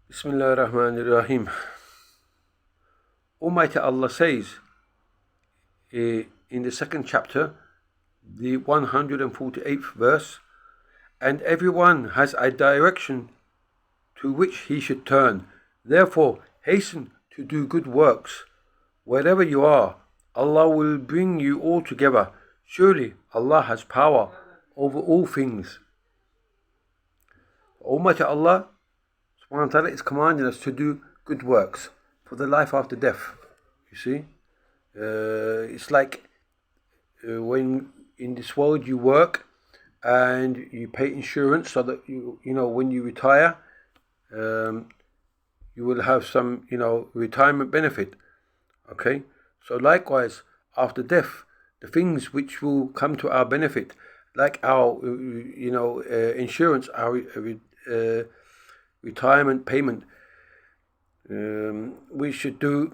Bismillahirrahmanirrahim. Almighty Allah says in the second chapter, the 148th verse, and everyone has a direction to which he should turn. Therefore, hasten to do good works. Wherever you are, Allah will bring you all together. Surely Allah has power over all things. Almighty Allah subhanahu wa ta'ala is commanding us to do good works for the life after death. You see, it's like when in this world you work and you pay insurance so that you know when you retire, you will have some retirement benefit. Okay, so likewise after death, the things which will come to our benefit, like our insurance, our retirement payment, we should do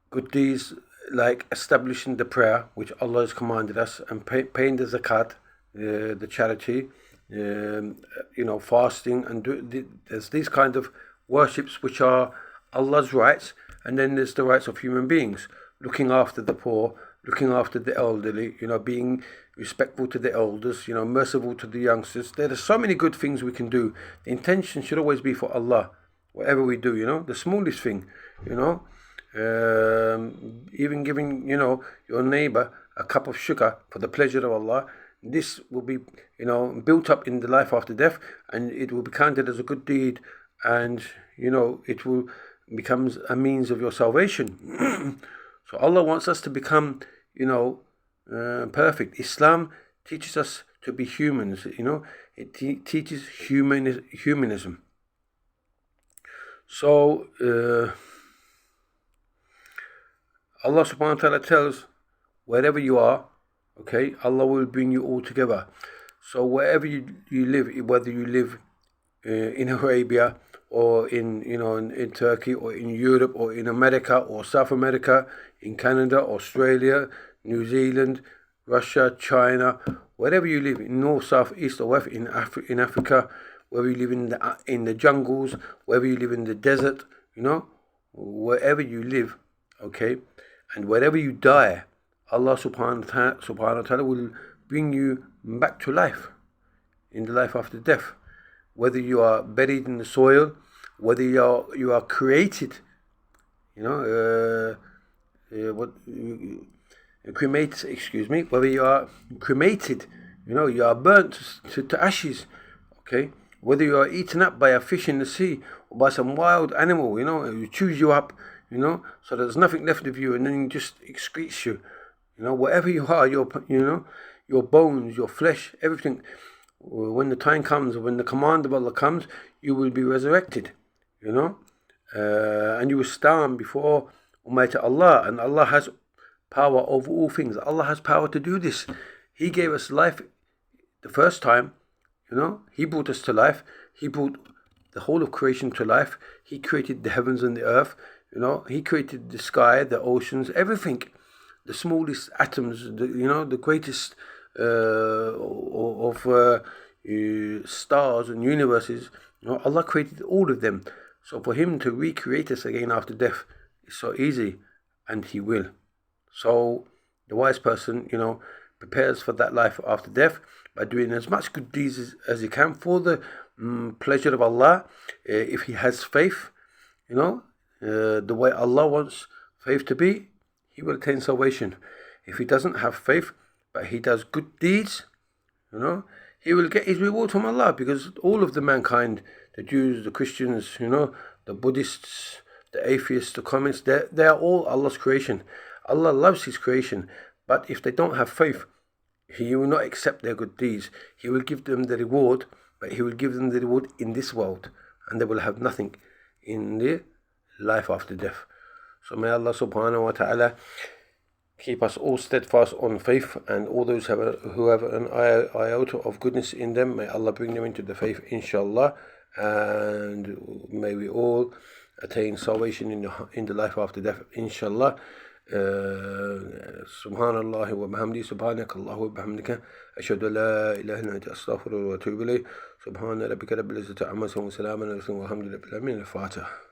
good deeds like establishing the prayer which Allah has commanded us, and paying the zakat, the charity, fasting, and there's these kind of worships which are Allah's rights, and then there's the rights of human beings, looking after the poor, looking after the elderly, being respectful to the elders, merciful to the youngsters. There are so many good things we can do. The intention should always be for Allah, whatever we do, the smallest thing, even giving, your neighbor a cup of sugar for the pleasure of Allah. This will be, built up in the life after death, and it will be counted as a good deed, and, it will becomes a means of your salvation. So Allah wants us to become, perfect. Islam teaches us to be humans, it teaches humanism. So Allah subhanahu wa ta'ala tells, wherever you are, okay, Allah will bring you all together. So wherever you live, whether you live in Arabia, or in Turkey, or in Europe, or in America, or South America, in Canada, Australia, New Zealand, Russia, China, wherever you live, in north, south, east, or west, in Africa, whether you live in the jungles, whether you live in the desert, wherever you live, okay, and wherever you die, Allah subhanahu wa ta'ala will bring you back to life, in the life after death. Whether you are buried in the soil, whether you are created, cremated, whether you are cremated, you are burnt to ashes, okay, whether you are eaten up by a fish in the sea, or by some wild animal, who chews you up, so there's nothing left of you, and then just excretes you, whatever you are, your bones, your flesh, everything. When the time comes, when the command of Allah comes, you will be resurrected, and you will stand before Almighty Allah, and Allah has power over all things. Allah has power to do this. He gave us life the first time, He brought us to life. He brought the whole of creation to life. He created the heavens and the earth, He created the sky, the oceans, everything, the smallest atoms, the greatest of stars and universes. Allah created all of them. So for Him to recreate us again after death is so easy, and He will. So the wise person, prepares for that life after death by doing as much good deeds as he can for the pleasure of Allah. If he has faith, the way Allah wants faith to be, he will attain salvation. If he doesn't have faith, but he does good deeds, he will get his reward from Allah, because all of the mankind, the Jews, the Christians, the Buddhists, the atheists, the communists, they are all Allah's creation. Allah loves His creation, but if they don't have faith, He will not accept their good deeds. He will give them the reward, but He will give them the reward in this world, and they will have nothing in the life after death. So may Allah subhanahu wa ta'ala keep us all steadfast on faith, and all those who have an iota of goodness in them, may Allah bring them into the faith, inshallah, and may we all attain salvation in the life after death, inshallah. Subhanallah wa bihamdi, subhanak Allah wa bihamdika, ashhadu an la ilaha illa anta, astaghfiruka wa atubu ilayh. سبحان ربك رب العزة عما يصفون وسلام على المرسلين والحمد لله رب العالمين. الفاتحة.